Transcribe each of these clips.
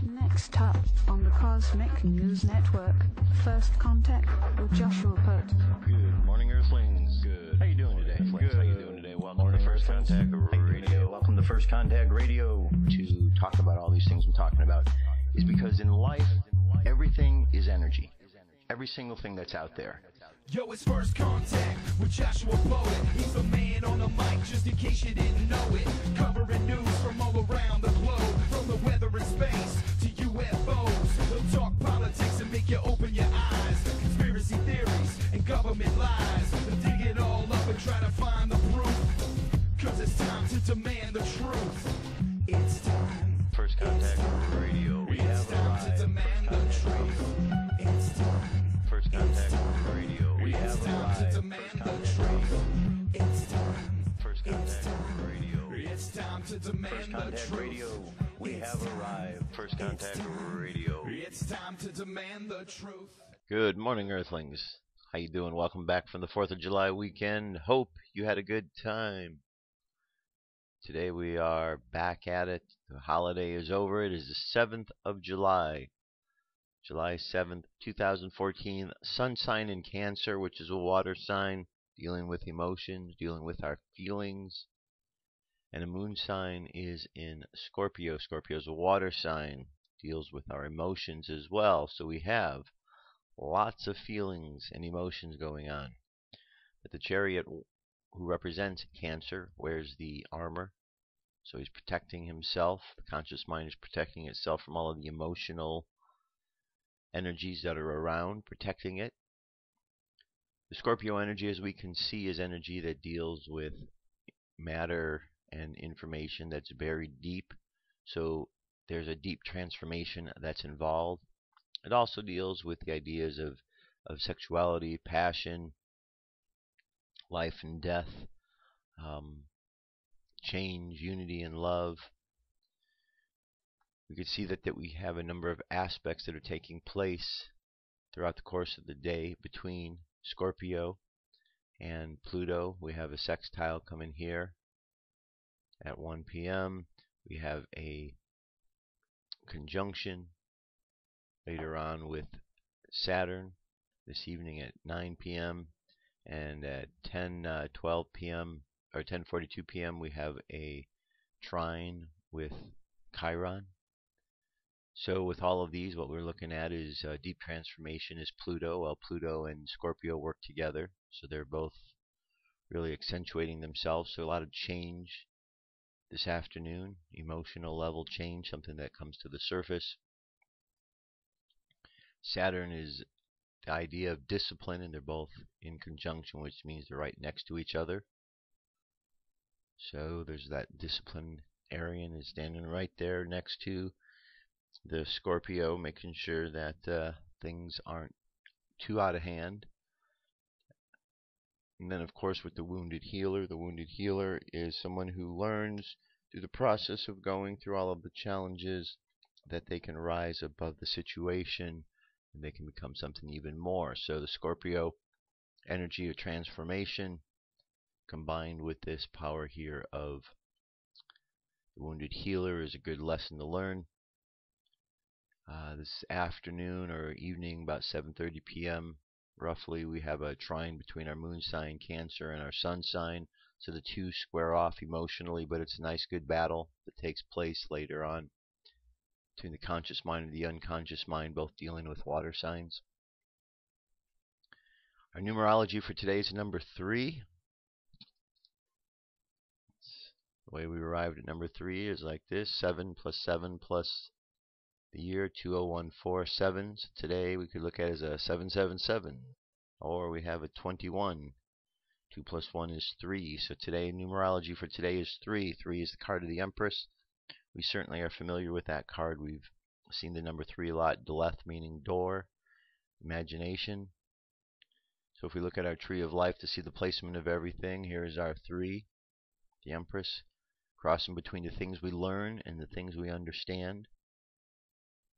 Next up on the Cosmic News Network, First Contact with Joshua Pert. Good morning, Earthlings. Good. How you doing today? Good. How you doing today? Welcome to First Contact Radio. Welcome to First Contact Radio. To talk about all these things I'm talking about is because in life, everything is energy. Every single thing that's out there. Yo, it's First Contact with Joshua Poet. He's the man on the mic, just in case you didn't know it. Covering news from all around the globe, from the weather and space to UFOs. He'll talk politics and make you open your eyes. Conspiracy theories and government lies. They'll dig it all up and try to find the proof. Cause it's time to demand the truth. It's time. First Contact Radio. We have time to demand the truth. It's time. First Contact Radio. We have time to demand the truth. It's time. First Contact Radio. It's time to demand the truth. Radio. We have arrived. First Contact Radio. It's time to demand the truth. Good morning, Earthlings. How you doing? Welcome back from the 4th of July weekend. Hope you had a good time. Today we are back at it. The holiday is over. It is the 7th of July. July 7th, 2014, sun sign in Cancer, which is a water sign, dealing with emotions, dealing with our feelings. And a moon sign is in Scorpio. Scorpio is a water sign, deals with our emotions as well. So we have lots of feelings and emotions going on. But the Chariot, who represents Cancer, wears the armor. So he's protecting himself. The conscious mind is protecting itself from all of the emotional energies that are around, protecting it. The Scorpio energy, as we can see, is energy that deals with matter and information that's buried deep. So there's a deep transformation that's involved. It also deals with the ideas of sexuality, passion, life and death, change, unity, and love. We can see that we have a number of aspects that are taking place throughout the course of the day between Scorpio and Pluto. We have a sextile coming here at 1 p.m. We have a conjunction later on with Saturn this evening at 9 p.m. and at 10:12 p.m. or 10:42 p.m. we have a trine with Chiron. So with all of these, what we're looking at is deep transformation is Pluto. Well, Pluto and Scorpio work together, so they're both really accentuating themselves. So a lot of change this afternoon, emotional level change, something that comes to the surface. Saturn is the idea of discipline, and they're both in conjunction, which means they're right next to each other. So there's that disciplinarian is standing right there next to the Scorpio, making sure that things aren't too out of hand. And then, of course, with the wounded healer is someone who learns through the process of going through all of the challenges that they can rise above the situation and they can become something even more. So the Scorpio energy of transformation combined with this power here of the wounded healer is a good lesson to learn. This afternoon or evening, about 7:30 p.m. roughly, we have a trine between our moon sign Cancer and our sun sign. So the two square off emotionally, but it's a nice good battle that takes place later on between the conscious mind and the unconscious mind, both dealing with water signs. Our numerology for today is number 3. The way we arrived at number 3 is like this: 7 plus 7 plus the year 2014, 7. So today we could look at it as a 777, or we have a 21. 2 plus 1 is 3. So today, numerology for today is 3. 3 is the card of the Empress. We certainly are familiar with that card. We've seen the number 3 a lot. Deleth meaning door, imagination. So if we look at our tree of life to see the placement of everything, here is our 3, the Empress, crossing between the things we learn and the things we understand.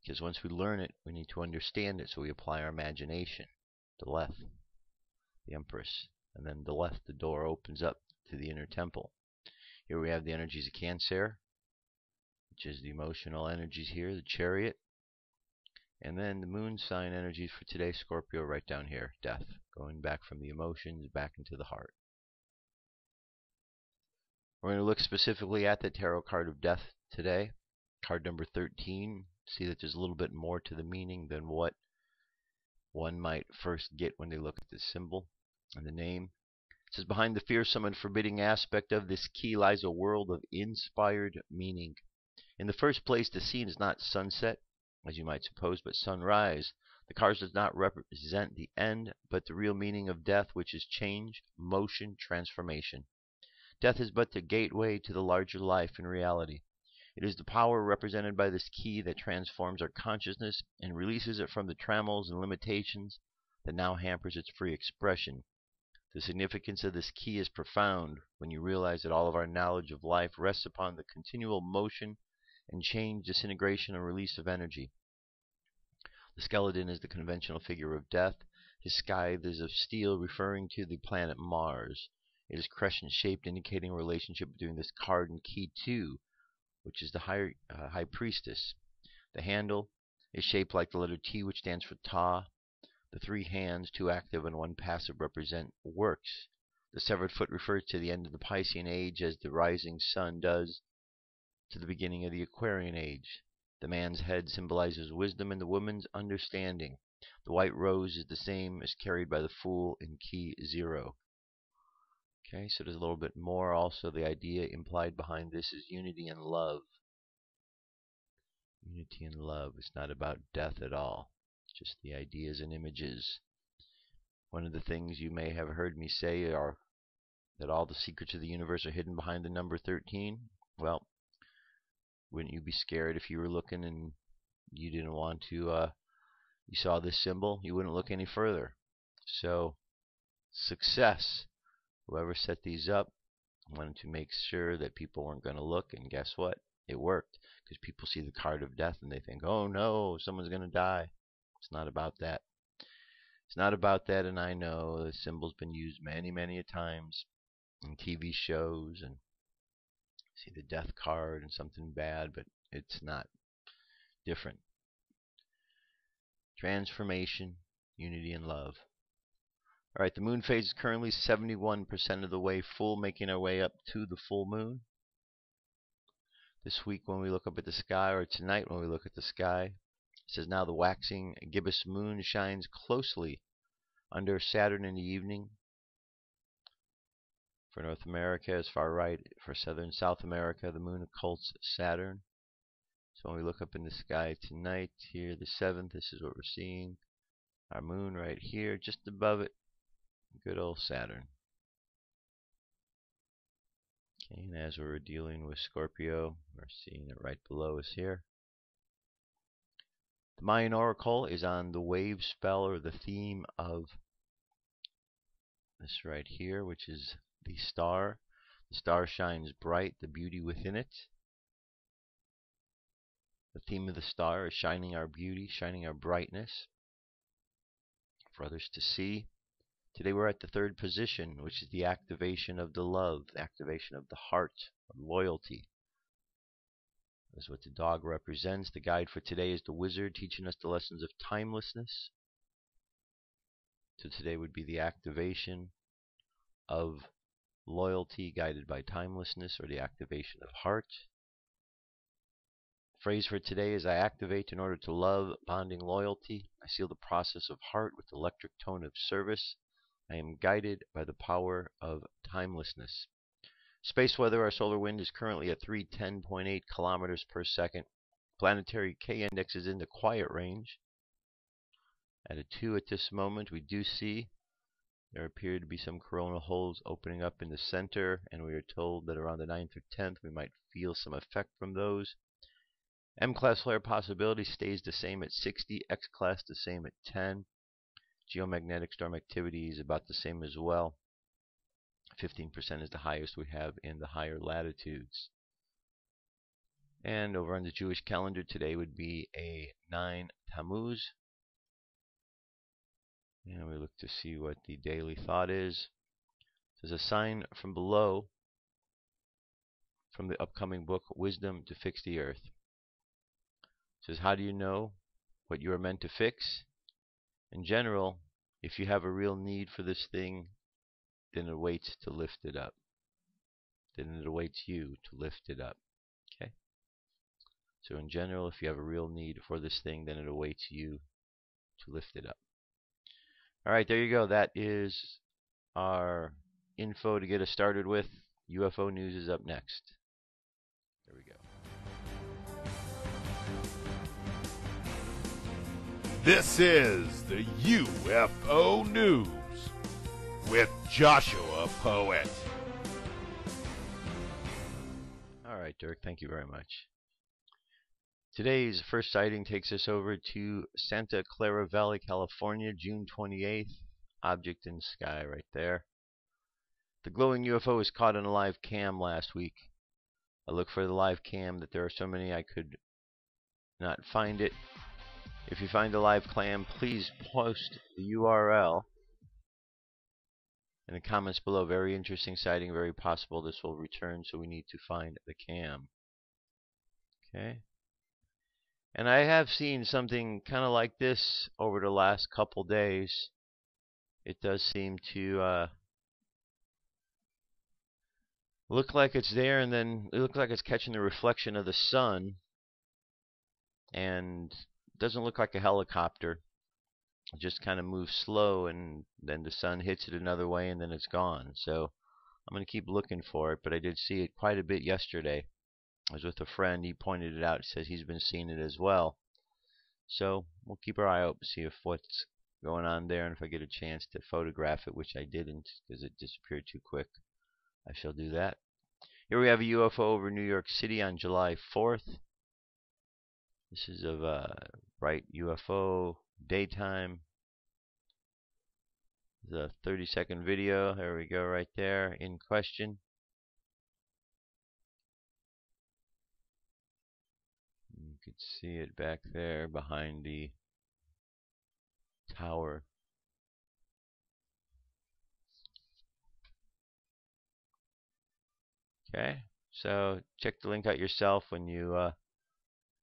Because once we learn it, we need to understand it, so we apply our imagination. Deleth, the Empress. And then Deleth, the door, opens up to the inner temple. Here we have the energies of Cancer, which is the emotional energies here, the Chariot. And then the moon sign energies for today, Scorpio, right down here, Death, going back from the emotions back into the heart. We're going to look specifically at the tarot card of Death today, card number 13. See that there's a little bit more to the meaning than what one might first get when they look at this symbol and the name. It says, behind the fearsome and forbidding aspect of this key lies a world of inspired meaning. In the first place, the scene is not sunset, as you might suppose, but sunrise. The card does not represent the end, but the real meaning of death, which is change, motion, transformation. Death is but the gateway to the larger life and reality. It is the power represented by this key that transforms our consciousness and releases it from the trammels and limitations that now hampers its free expression. The significance of this key is profound when you realize that all of our knowledge of life rests upon the continual motion and change, disintegration, and release of energy. The skeleton is the conventional figure of death. His scythe is of steel, referring to the planet Mars. It is crescent-shaped, indicating a relationship between this card and key 2, which is the high priestess. The handle is shaped like the letter T, which stands for Ta. The 3 hands, 2 active and 1 passive, represent works. The severed foot refers to the end of the Piscean age, as the rising sun does to the beginning of the Aquarian age. The man's head symbolizes wisdom and the woman's understanding. The white rose is the same as carried by the Fool in key 0. Okay, so there's a little bit more. Also, the idea implied behind this is unity and love. Unity and love. It's not about death at all. It's just the ideas and images. One of the things you may have heard me say are that all the secrets of the universe are hidden behind the number 13. Well, wouldn't you be scared if you were looking and you didn't want to, you saw this symbol, you wouldn't look any further. So, success. Whoever set these up wanted to make sure that people weren't going to look, and guess what? It worked, because people see the card of death and they think, oh no, someone's going to die. It's not about that. It's not about that, and I know the symbol's been used many, many a times in TV shows, and see the death card and something bad, but it's not. Different. Transformation, unity, and love. Alright, the moon phase is currently 71% of the way full, making our way up to the full moon. This week when we look up at the sky, or tonight when we look at the sky, it says now the waxing gibbous moon shines closely under Saturn in the evening. For North America, as far right, for South America, the moon occults Saturn. So when we look up in the sky tonight, here the 7th, this is what we're seeing. Our moon right here, just above it. Good old Saturn. Okay, and as we're dealing with Scorpio, we're seeing it right below us here. The Mayan Oracle is on the wave spell, or the theme of this right here, which is the star. The star shines bright, the beauty within it. The theme of the star is shining our beauty, shining our brightness for others to see. Today we're at the 3rd position, which is the activation of the love, the activation of the heart, of loyalty. That's what the dog represents. The guide for today is the wizard, teaching us the lessons of timelessness. So today would be the activation of loyalty guided by timelessness, or the activation of heart. The phrase for today is I activate in order to love, bonding loyalty. I seal the process of heart with the electric tone of service. I am guided by the power of timelessness. Space weather, our solar wind is currently at 310.8 kilometers per second. Planetary K index is in the quiet range. At a 2 at this moment, we do see there appear to be some coronal holes opening up in the center, and we are told that around the 9th or 10th we might feel some effect from those. M-class flare possibility stays the same at 60, X-class the same at 10. Geomagnetic storm activity is about the same as well. 15% is the highest we have in the higher latitudes. And over on the Jewish calendar, today would be a 9 Tammuz. And we look to see what the daily thought is. There's a sign from below from the upcoming book, Wisdom to Fix the Earth. It says, how do you know what you are meant to fix? In general, if you have a real need for this thing, then it waits to lift it up. Then it awaits you to lift it up. Okay? So in general, if you have a real need for this thing, then it awaits you to lift it up. Alright, there you go. That is our info to get us started with. UFO news is up next. There we go. This is the UFO News with Joshua Poet. Alright, Dirk, thank you very much. Today's first sighting takes us over to Santa Clara Valley, California, June 28th. Object in sky right there. The glowing UFO was caught on a live cam last week. I looked for the live cam, that there are so many I could not find it. If you find a live cam, please post the URL in the comments below. Very interesting sighting, very possible this will return, so we need to find the cam. Okay. And I have seen something kind of like this over the last couple days. It does seem to look like it's there, and then it looks like it's catching the reflection of the sun, and it doesn't look like a helicopter. It just kind of moves slow, and then the sun hits it another way, and then it's gone. So I'm going to keep looking for it, but I did see it quite a bit yesterday. I was with a friend. He pointed it out. He says he's been seeing it as well. So we'll keep our eye out to see if what's going on there, and if I get a chance to photograph it, which I didn't because it disappeared too quick, I shall do that. Here we have a UFO over New York City on July 4th. This is of bright UFO daytime. The 30-second video. There we go, right there in question. You could see it back there behind the tower. Okay, so check the link out yourself. When you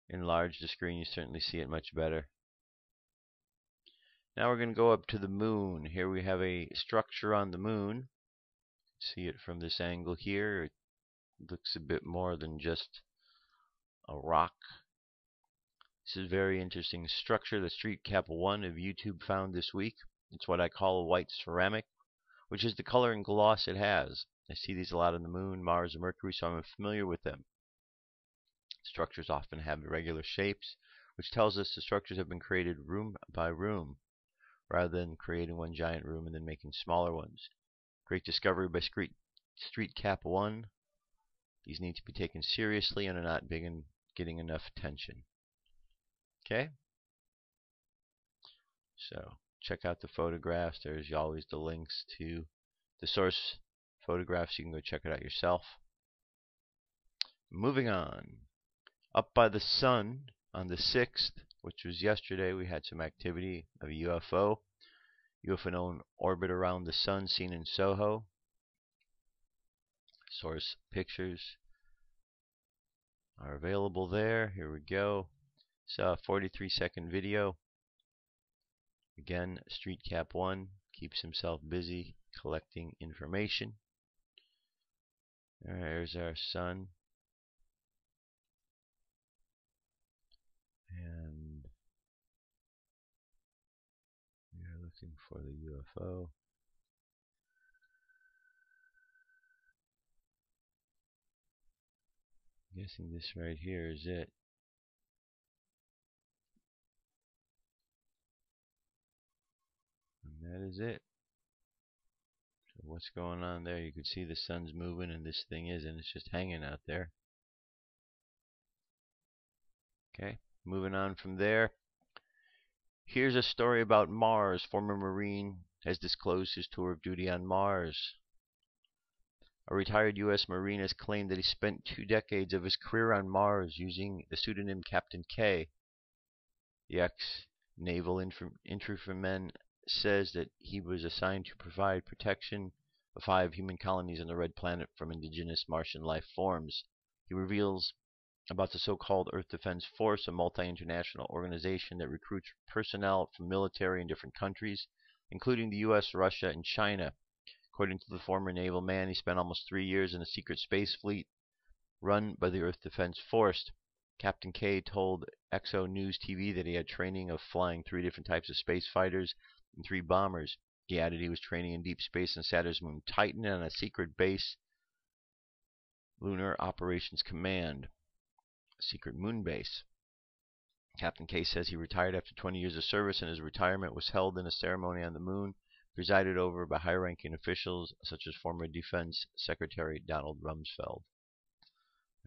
enlarge the screen, you certainly see it much better. Now we're going to go up to the moon. Here we have a structure on the moon. See it from this angle here. It looks a bit more than just a rock. This is a very interesting structure. The Street Cap 1 of YouTube found this week. It's what I call a white ceramic, which is the color and gloss it has. I see these a lot on the moon, Mars, and Mercury, so I'm familiar with them. Structures often have irregular shapes, which tells us the structures have been created room by room, rather than creating one giant room and then making smaller ones. Great discovery by Street Cap 1. These need to be taken seriously and are not big and getting enough attention. Okay? So, check out the photographs. There's always the links to the source photographs. You can go check it out yourself. Moving on. Up by the sun on the 6th, which was yesterday, we had some activity of a UFO. UFO in orbit around the sun seen in SOHO. Source pictures are available there. Here we go. It's a 43-second video. Again, Street Cap 1 keeps himself busy collecting information. There's our sun. And we are looking for the UFO. I'm guessing this right here is it. And that is it. So what's going on there? You can see the sun's moving and this thing isn't. It's just hanging out there. Okay, moving on from there. Here's a story about Mars. Former Marine has disclosed his tour of duty on Mars. A retired U.S. Marine has claimed that he spent 2 decades of his career on Mars using the pseudonym Captain K. The ex-naval infantryman says that he was assigned to provide protection of 5 human colonies on the Red Planet from indigenous Martian life forms. He reveals about the so-called Earth Defense Force, a multi-international organization that recruits personnel from military in different countries, including the U.S., Russia, and China. According to the former naval man, he spent almost 3 years in a secret space fleet run by the Earth Defense Force. Captain K told XO News TV that he had training of flying 3 different types of space fighters and 3 bombers. He added he was training in deep space on Saturn's moon Titan and on a secret base, Lunar Operations Command, a secret moon base. Captain K says he retired after 20 years of service, and his retirement was held in a ceremony on the moon, presided over by high-ranking officials such as former Defense Secretary Donald Rumsfeld.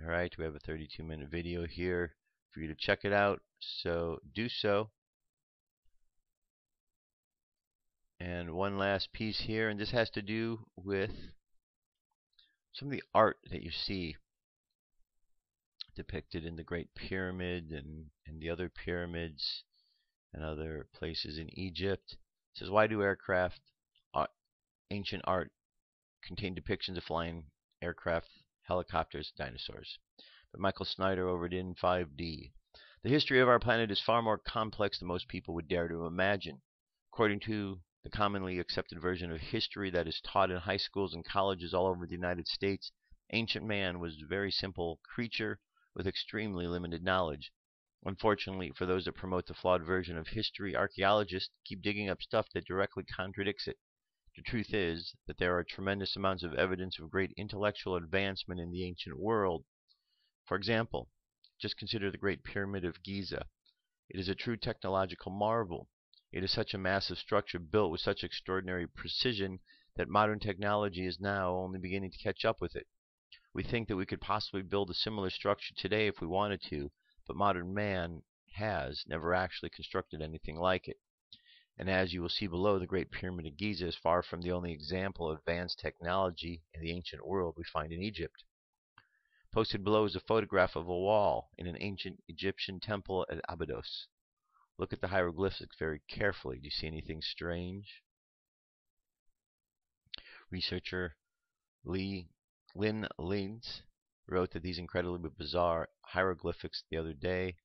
Alright, we have a 32-minute video here for you to check it out, so do so. And one last piece here, and this has to do with some of the art that you see depicted in the Great Pyramid and the other pyramids and other places in Egypt. It says, why do aircraft, ancient art, contain depictions of flying aircraft, helicopters, dinosaurs? By Michael Snyder over at In5D. The history of our planet is far more complex than most people would dare to imagine. According to the commonly accepted version of history that is taught in high schools and colleges all over the United States, ancient man was a very simple creature with extremely limited knowledge. Unfortunately, for those that promote the flawed version of history, archaeologists keep digging up stuff that directly contradicts it. The truth is that there are tremendous amounts of evidence of great intellectual advancement in the ancient world. For example, just consider the Great Pyramid of Giza. It is a true technological marvel. It is such a massive structure built with such extraordinary precision that modern technology is now only beginning to catch up with it. We think that we could possibly build a similar structure today if we wanted to, but modern man has never actually constructed anything like it. And as you will see below, the Great Pyramid of Giza is far from the only example of advanced technology in the ancient world we find in Egypt. Posted below is a photograph of a wall in an ancient Egyptian temple at Abydos. Look at the hieroglyphics very carefully. Do you see anything strange? Researcher Lynn Lintz wrote that these incredibly bizarre hieroglyphics the other day.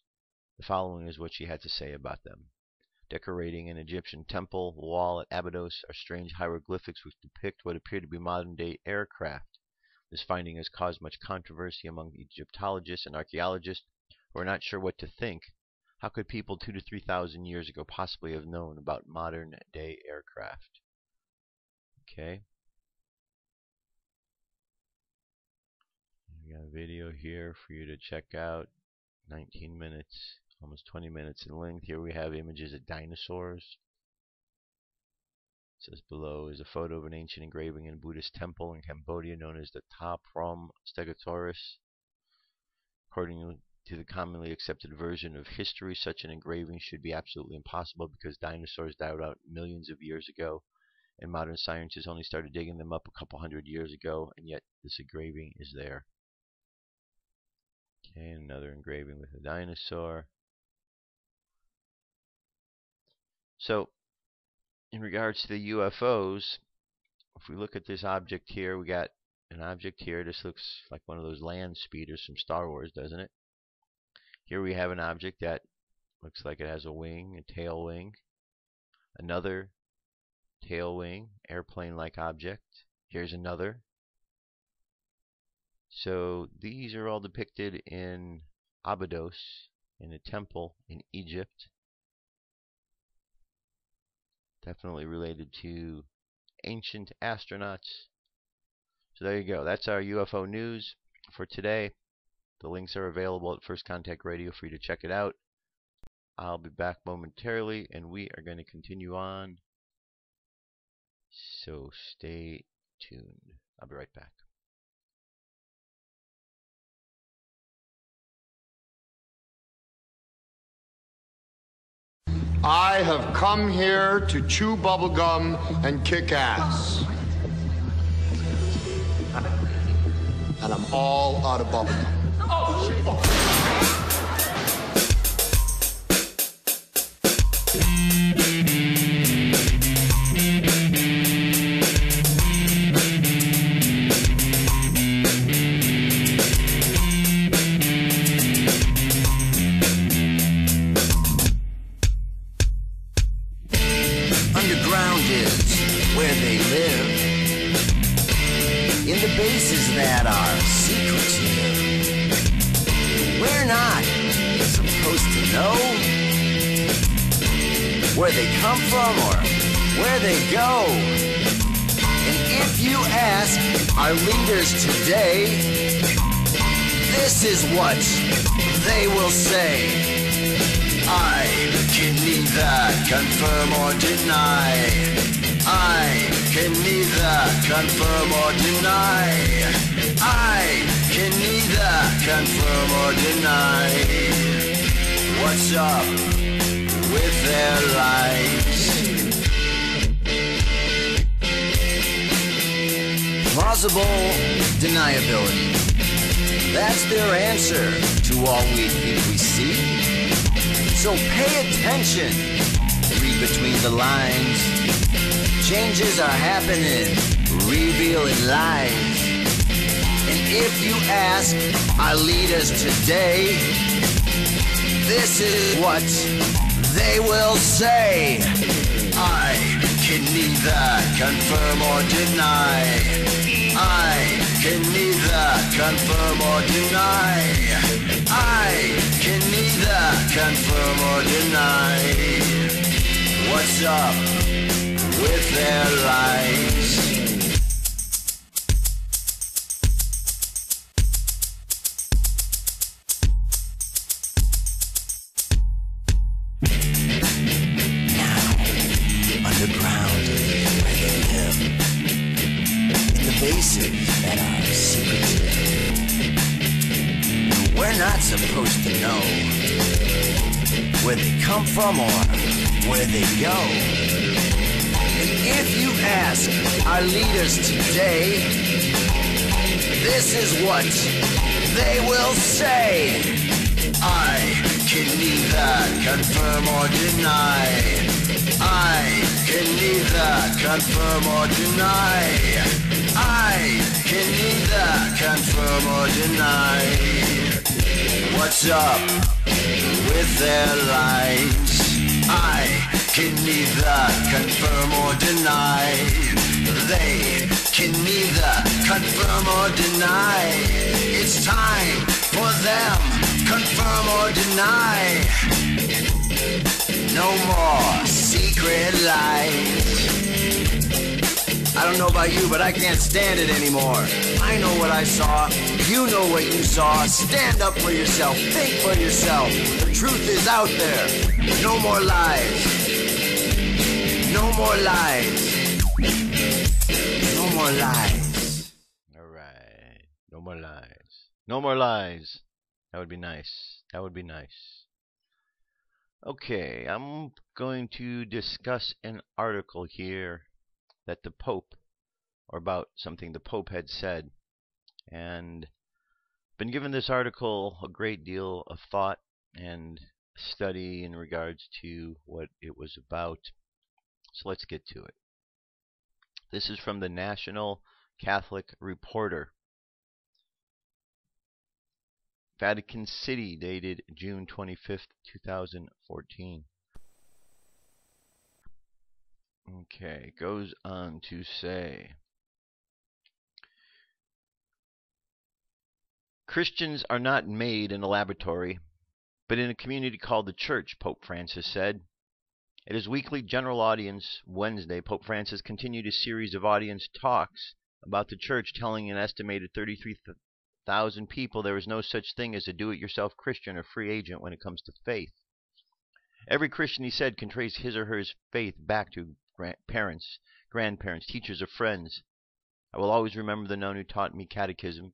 The following is what she had to say about them. Decorating an Egyptian temple wall at Abydos are strange hieroglyphics which depict what appear to be modern-day aircraft. This finding has caused much controversy among Egyptologists and archaeologists who are not sure what to think. How could people 2,000 to 3,000 years ago possibly have known about modern-day aircraft? Okay. We got a video here for you to check out. 19 minutes, almost 20 minutes in length. Here we have images of dinosaurs. It says below is a photo of an ancient engraving in a Buddhist temple in Cambodia known as the Ta Prohm Stegosaurus. According to the commonly accepted version of history, such an engraving should be absolutely impossible because dinosaurs died out millions of years ago, and modern scientists only started digging them up a couple hundred years ago, and yet this engraving is there. Okay, another engraving with a dinosaur. So, in regards to the UFOs, if we look at this object here, we got an object here. This looks like one of those land speeders from Star Wars, doesn't it? Here we have an object that looks like it has a wing, a tail wing. Another tail wing, airplane-like object. Here's another. So these are all depicted in Abydos, in a temple in Egypt. Definitely related to ancient astronauts. So there you go. That's our UFO news for today. The links are available at First Contact Radio for you to check it out. I'll be back momentarily, and we are going to continue on. So stay tuned. I'll be right back. I have come here to chew bubblegum and kick ass. And I'm all out of bubblegum. supposed to know where they come from or where they go? And if you ask our leaders today, this is what they will say. I can neither confirm or deny. I can neither confirm or deny. I can neither confirm or deny. What's up with their lives? Plausible deniability. That's their answer to all we think we see. So pay attention. Read between the lines. Changes are happening, revealing lies. And if you ask our leaders today, this is what they will say. I can neither confirm or deny. I can neither confirm or deny. I can neither confirm or deny. What's up with their lives? Underground where they live, in the bases that are secretive. We're not supposed to know where they come from or where they go. And if you ask our leaders today, this is what they will say. I can neither confirm or deny. I can neither confirm or deny. I can neither confirm or deny. What's up with their lives? I can neither confirm or deny. They can neither confirm or deny. It's time for them, confirm or deny. No more secret lies. I don't know about you, but I can't stand it anymore. I know what I saw. You know what you saw. Stand up for yourself. Think for yourself. The truth is out there. No more lies. No more lies. No more lies. All right. No more lies. No more lies. That would be nice. That would be nice. Okay, I'm going to discuss an article here that the Pope, or about something the Pope had said, and been given this article a great deal of thought and study in regards to what it was about. So let's get to it. This is from the National Catholic Reporter, Vatican City, dated June 25th, 2014. Okay, goes on to say, Christians are not made in a laboratory, but in a community called the Church, Pope Francis said. At his weekly general audience Wednesday, Pope Francis continued a series of audience talks about the Church, telling an estimated 33,000 people there is no such thing as a do-it-yourself Christian or free agent when it comes to faith. Every Christian, he said, can trace his or her faith back to parents, grandparents, teachers, or friends. I will always remember the nun who taught me catechism.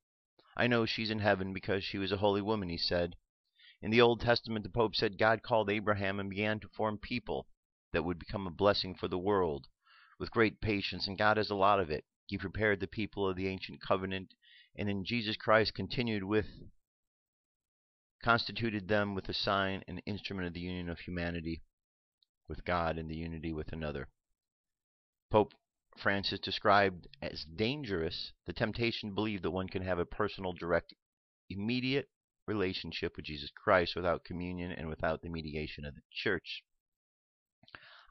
I know she's in heaven because she was a holy woman, he said. In the Old Testament, the Pope said God called Abraham and began to form people that would become a blessing for the world with great patience, and God has a lot of it. He prepared the people of the ancient covenant, and in Jesus Christ constituted them with a sign and instrument of the union of humanity with God and the unity with another. Pope Francis described as dangerous the temptation to believe that one can have a personal, direct, immediate relationship with Jesus Christ without communion and without the mediation of the Church.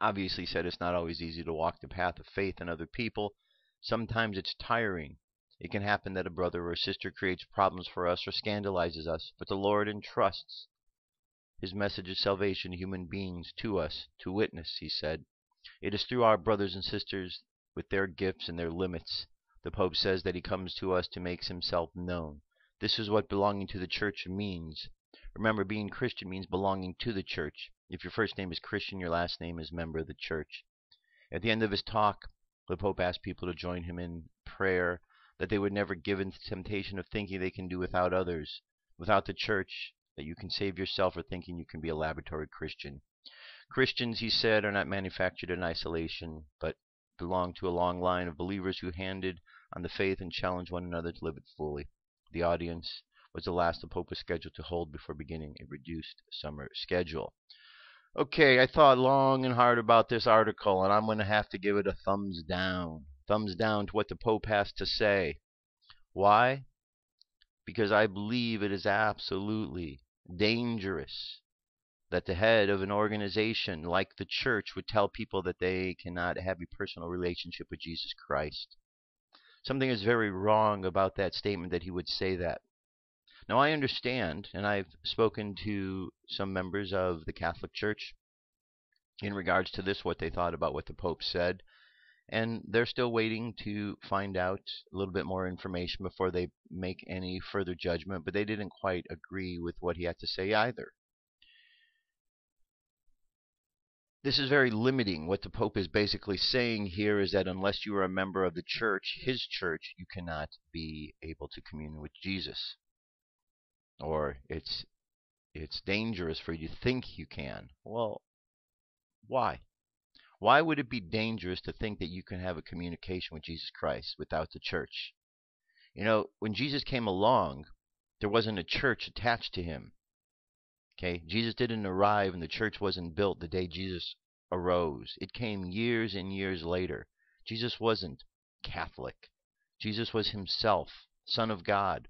Obviously, he said, it's not always easy to walk the path of faith in other people. Sometimes it's tiring. It can happen that a brother or a sister creates problems for us or scandalizes us, but the Lord entrusts his message of salvation to human beings to us to witness, he said. It is through our brothers and sisters with their gifts and their limits. The Pope says that he comes to us to make himself known. This is what belonging to the church means. Remember, being Christian means belonging to the church. If your first name is Christian, your last name is member of the church. At the end of his talk, the Pope asked people to join him in prayer, that they would never give in to the temptation of thinking they can do without others, without the church, that you can save yourself, or thinking you can be a laboratory Christian. Christians, he said, are not manufactured in isolation, but belong to a long line of believers who handed on the faith and challenged one another to live it fully. The audience was the last the Pope was scheduled to hold before beginning a reduced summer schedule. Okay, I thought long and hard about this article, and I'm going to have to give it a thumbs down. Thumbs down to what the Pope has to say. Why? Because I believe it is absolutely dangerous that the head of an organization like the church would tell people that they cannot have a personal relationship with Jesus Christ. Something is very wrong about that statement, that he would say that. Now, I understand, and I've spoken to some members of the Catholic Church in regards to this, what they thought about what the Pope said, and they're still waiting to find out a little bit more information before they make any further judgment, but they didn't quite agree with what he had to say either. This is very limiting. What the Pope is basically saying here is that unless you are a member of the church, his church, you cannot be able to commune with Jesus. Or it's dangerous for you to think you can. Well, why? Why would it be dangerous to think that you can have a communication with Jesus Christ without the church? You know, when Jesus came along, there wasn't a church attached to him. Okay, Jesus didn't arrive and the church wasn't built the day Jesus arose. It came years and years later. Jesus wasn't Catholic. Jesus was himself, Son of God.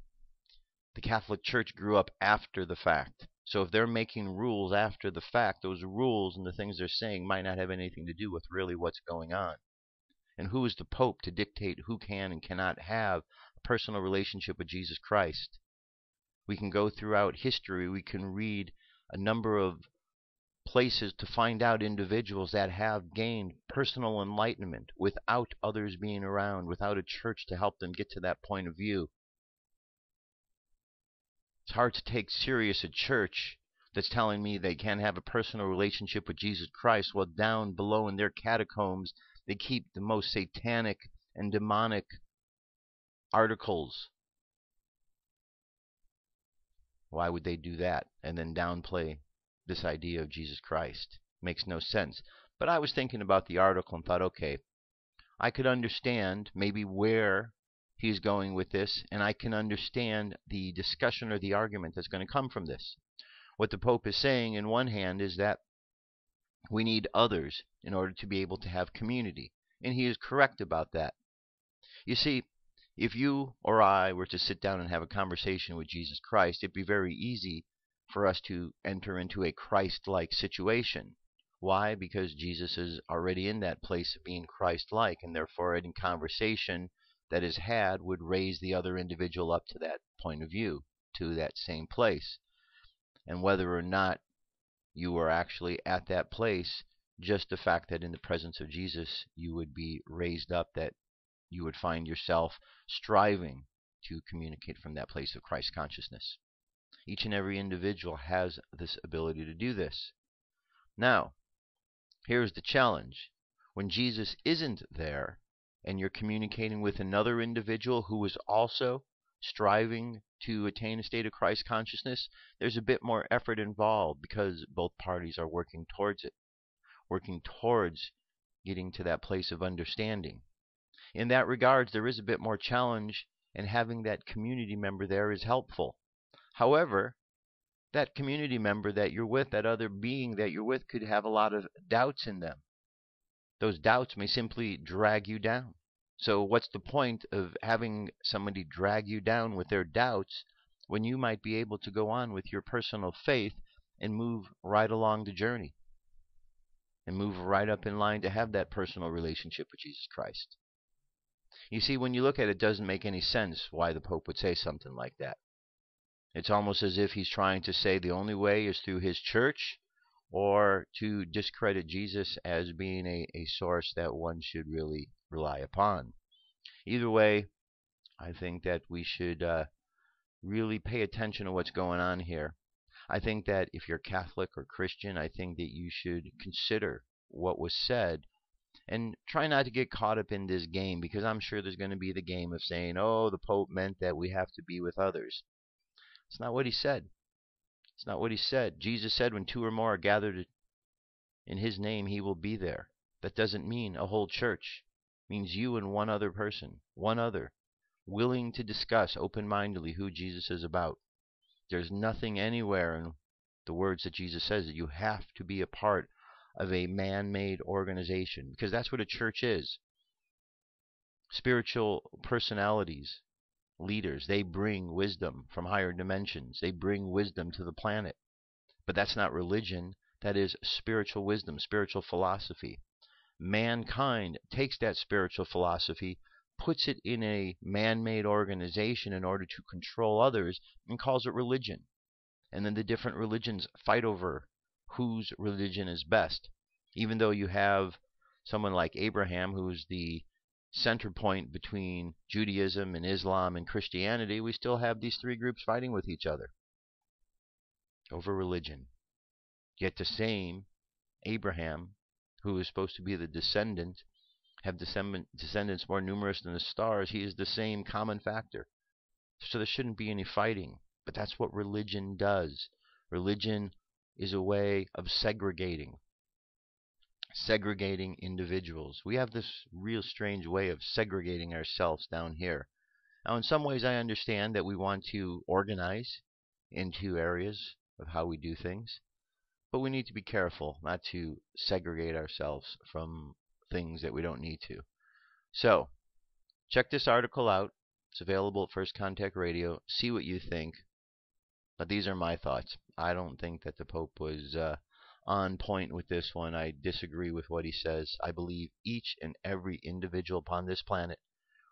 The Catholic Church grew up after the fact. So if they're making rules after the fact, those rules and the things they're saying might not have anything to do with really what's going on. And who is the Pope to dictate who can and cannot have a personal relationship with Jesus Christ? We can go throughout history, we can read a number of places to find out individuals that have gained personal enlightenment without others being around, without a church to help them get to that point of view. It's hard to take serious a church that's telling me they can't have a personal relationship with Jesus Christ, while down below in their catacombs they keep the most satanic and demonic articles. Why would they do that and then downplay this idea of Jesus Christ? Makes no sense. But I was thinking about the article and thought, okay, I could understand maybe where he's going with this, and I can understand the discussion or the argument that's going to come from this. What the Pope is saying in one hand is that we need others in order to be able to have community, and he is correct about that. You see, if you or I were to sit down and have a conversation with Jesus Christ, it'd be very easy for us to enter into a Christ-like situation. Why? Because Jesus is already in that place of being Christ-like, and therefore any conversation that is had would raise the other individual up to that point of view, to that same place. And whether or not you are actually at that place, just the fact that in the presence of Jesus you would be raised up, that you would find yourself striving to communicate from that place of Christ consciousness. Each and every individual has this ability to do this. Now, here's the challenge. When Jesus isn't there, and you're communicating with another individual who is also striving to attain a state of Christ consciousness, there's a bit more effort involved because both parties are working towards it, working towards getting to that place of understanding. In that regards, there is a bit more challenge, and having that community member there is helpful. However, that community member that you're with, that other being that you're with, could have a lot of doubts in them. Those doubts may simply drag you down. So what's the point of having somebody drag you down with their doubts when you might be able to go on with your personal faith and move right along the journey and move right up in line to have that personal relationship with Jesus Christ? You see, when you look at it, it doesn't make any sense why the Pope would say something like that. It's almost as if he's trying to say the only way is through his church, or to discredit Jesus as being a source that one should really rely upon. Either way, I think that we should really pay attention to what's going on here. I think that if you're Catholic or Christian, I think that you should consider what was said and try not to get caught up in this game, because I'm sure there's going to be the game of saying, oh, the Pope meant that we have to be with others. It's not what he said. It's not what he said. Jesus said when 2 or more are gathered in his name, he will be there. That doesn't mean a whole church. It means you and one other person, one other, willing to discuss open-mindedly who Jesus is about. There's nothing anywhere in the words that Jesus says that you have to be a part of a man-made organization, because that's what a church is. Spiritual personalities, leaders, they bring wisdom from higher dimensions. They bring wisdom to the planet. But that's not religion. That is spiritual wisdom, spiritual philosophy. Mankind takes that spiritual philosophy, puts it in a man-made organization in order to control others, and calls it religion. And then the different religions fight over whose religion is best. Even though you have someone like Abraham, who's the center point between Judaism and Islam and Christianity, we still have these 3 groups fighting with each other over religion. Yet the same Abraham, who is supposed to be the descendant, have descendants more numerous than the stars, he is the same common factor. So there shouldn't be any fighting. But that's what religion does. Religion is a way of segregating individuals. We have this real strange way of segregating ourselves down here. Now, in some ways, I understand that we want to organize into areas of how we do things, but we need to be careful not to segregate ourselves from things that we don't need to. So, check this article out. It's available at First Contact Radio. See what you think. But these are my thoughts. I don't think that the Pope was on point with this one. I disagree with what he says. I believe each and every individual upon this planet,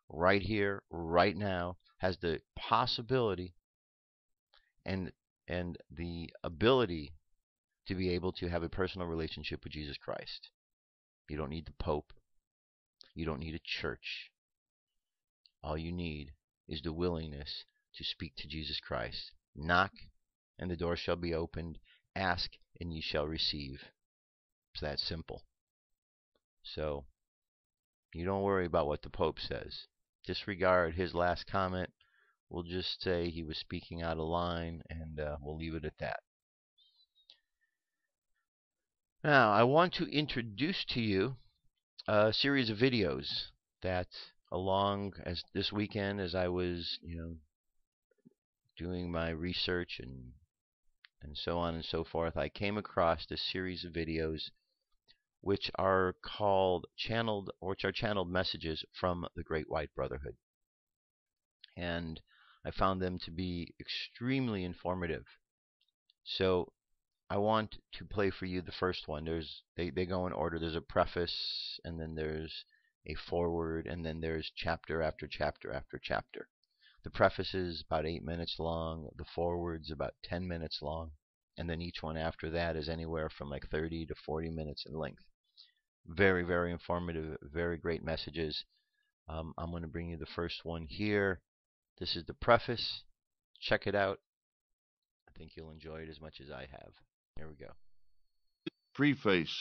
right here, right now, has the possibility and the ability to be able to have a personal relationship with Jesus Christ. You don't need the Pope. You don't need a church. All you need is the willingness to speak to Jesus Christ. Knock, and the door shall be opened. Ask, and ye shall receive. It's that simple. So, you don't worry about what the Pope says. Disregard his last comment. We'll just say he was speaking out of line, and we'll leave it at that. Now, I want to introduce to you a series of videos that, along as this weekend, as I was, doing my research and so on and so forth, I came across this series of videos which are channeled messages from the Great White Brotherhood. And I found them to be extremely informative. So I want to play for you the first one. They go in order. There's a preface, and then there's a foreword, and then there's chapter after chapter after chapter. The preface is about 8 minutes long. The foreword's about 10 minutes long. And then each one after that is anywhere from like 30 to 40 minutes in length. Very, very informative, very great messages. I'm going to bring you the first one here. This is the preface. Check it out. I think you'll enjoy it as much as I have. Here we go. Preface.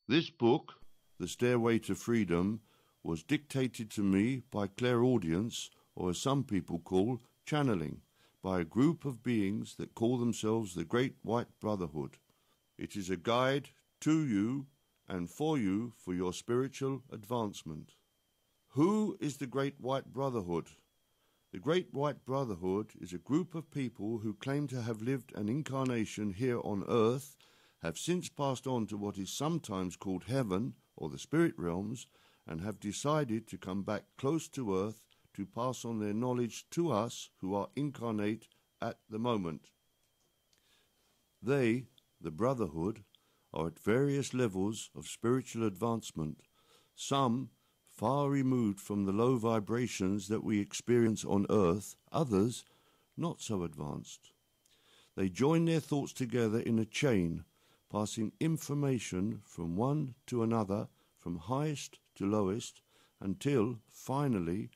This book, The Stairway to Freedom, was dictated to me by clairaudience, or as some people call channeling, by a group of beings that call themselves the Great White Brotherhood. It is a guide to you and for you for your spiritual advancement. Who is the Great White Brotherhood? The Great White Brotherhood is a group of people who claim to have lived an incarnation here on Earth, have since passed on to what is sometimes called heaven or the spirit realms, and have decided to come back close to Earth to pass on their knowledge to us who are incarnate at the moment. They, the Brotherhood, are at various levels of spiritual advancement, some far removed from the low vibrations that we experience on Earth, others not so advanced. They join their thoughts together in a chain, passing information from one to another, from highest to lowest, until, finally,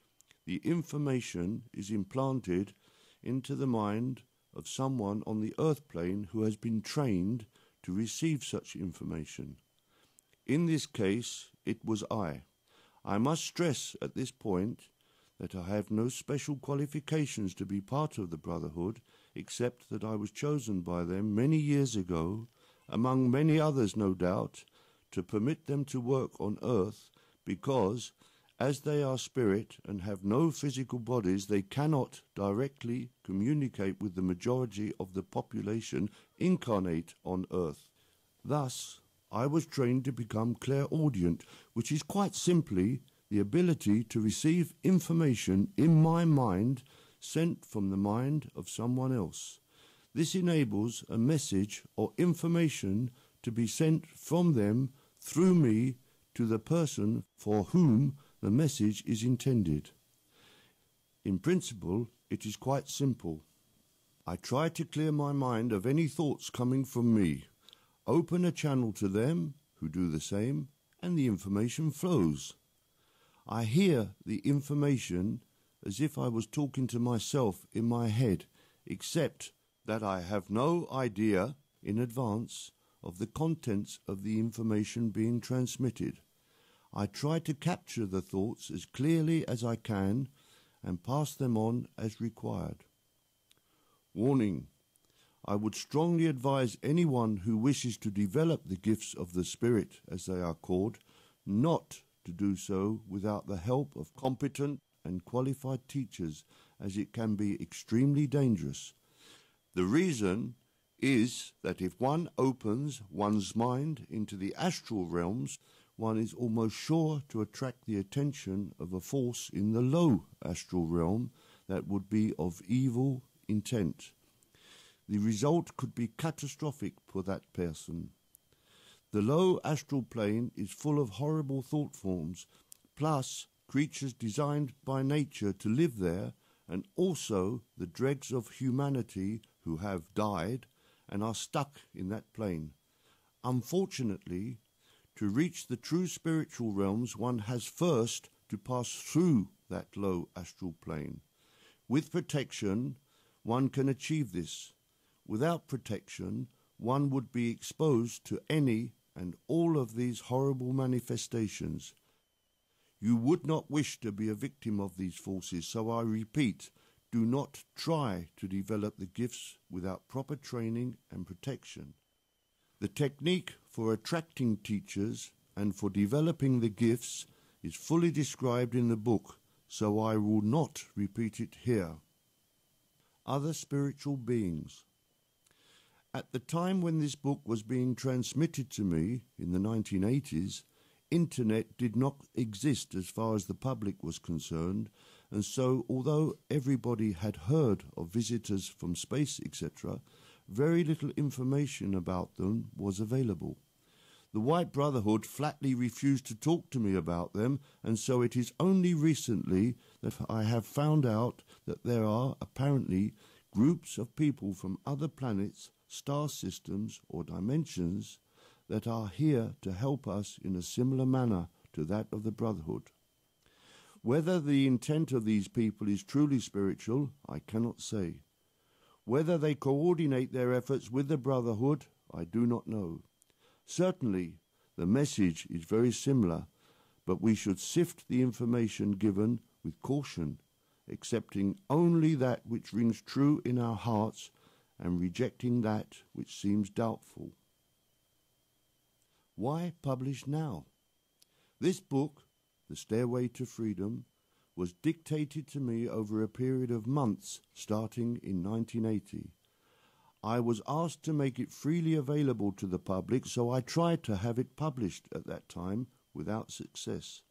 the information is implanted into the mind of someone on the earth plane who has been trained to receive such information. In this case, it was I. I must stress at this point that I have no special qualifications to be part of the Brotherhood, except that I was chosen by them many years ago, among many others no doubt, to permit them to work on earth because, as they are spirit and have no physical bodies, they cannot directly communicate with the majority of the population incarnate on earth. Thus, I was trained to become clairaudient, which is quite simply the ability to receive information in my mind sent from the mind of someone else. This enables a message or information to be sent from them through me to the person for whom the message is intended. In principle, it is quite simple. I try to clear my mind of any thoughts coming from me, open a channel to them who do the same, and the information flows. I hear the information as if I was talking to myself in my head, except that I have no idea in advance of the contents of the information being transmitted. I try to capture the thoughts as clearly as I can and pass them on as required. Warning: I would strongly advise anyone who wishes to develop the gifts of the Spirit, as they are called, not to do so without the help of competent and qualified teachers, as it can be extremely dangerous. The reason is that if one opens one's mind into the astral realms, one is almost sure to attract the attention of a force in the low astral realm that would be of evil intent. The result could be catastrophic for that person. The low astral plane is full of horrible thought forms, plus creatures designed by nature to live there, and also the dregs of humanity who have died and are stuck in that plane. Unfortunately, to reach the true spiritual realms, one has first to pass through that low astral plane. With protection, one can achieve this. Without protection, one would be exposed to any and all of these horrible manifestations. You would not wish to be a victim of these forces, so I repeat, do not try to develop the gifts without proper training and protection. The technique for attracting teachers and for developing the gifts is fully described in the book, so I will not repeat it here. Other spiritual beings. At the time when this book was being transmitted to me, in the 1980s, Internet did not exist as far as the public was concerned, and so although everybody had heard of visitors from space, etc., very little information about them was available. The White Brotherhood flatly refused to talk to me about them, and so it is only recently that I have found out that there are apparently groups of people from other planets, star systems or dimensions that are here to help us in a similar manner to that of the Brotherhood. Whether the intent of these people is truly spiritual, I cannot say. Whether they coordinate their efforts with the Brotherhood, I do not know. Certainly, the message is very similar, but we should sift the information given with caution, accepting only that which rings true in our hearts and rejecting that which seems doubtful. Why publish now? This book, The Stairway to Freedom, was dictated to me over a period of months starting in 1980. I was asked to make it freely available to the public, so I tried to have it published at that time without success.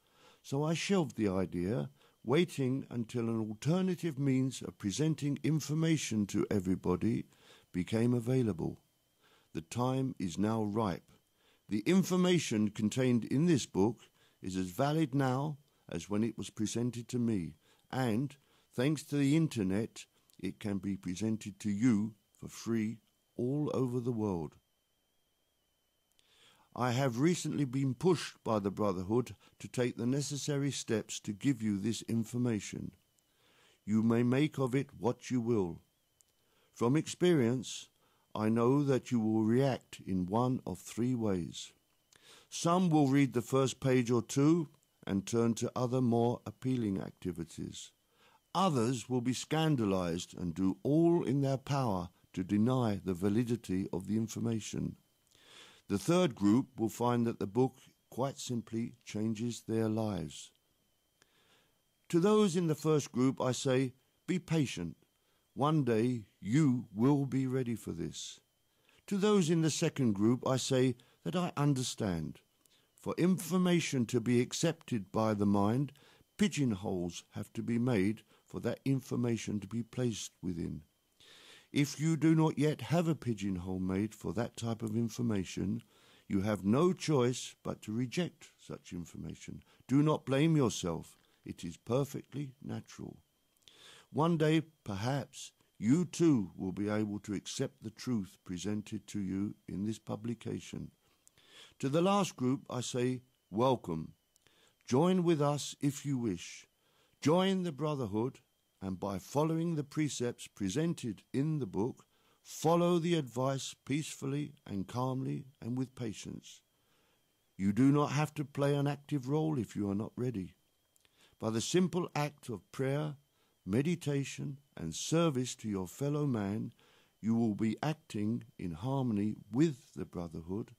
So I shelved the idea, waiting until an alternative means of presenting information to everybody became available. The time is now ripe. The information contained in this book is as valid now as when it was presented to me, and, thanks to the Internet, it can be presented to you for free all over the world. I have recently been pushed by the Brotherhood to take the necessary steps to give you this information. You may make of it what you will. From experience, I know that you will react in one of three ways. Some will read the first page or two and turn to other more appealing activities. Others will be scandalized and do all in their power to deny the validity of the information. The third group will find that the book quite simply changes their lives. To those in the first group, I say, be patient. One day you will be ready for this. To those in the second group, I say that I understand. For information to be accepted by the mind, pigeonholes have to be made for that information to be placed within. If you do not yet have a pigeonhole made for that type of information, you have no choice but to reject such information. Do not blame yourself. It is perfectly natural. One day, perhaps, you too will be able to accept the truth presented to you in this publication. To the last group, I say, welcome. Join with us if you wish. Join the Brotherhood, and by following the precepts presented in the book, follow the advice peacefully and calmly and with patience. You do not have to play an active role if you are not ready. By the simple act of prayer, meditation, and service to your fellow man, you will be acting in harmony with the Brotherhood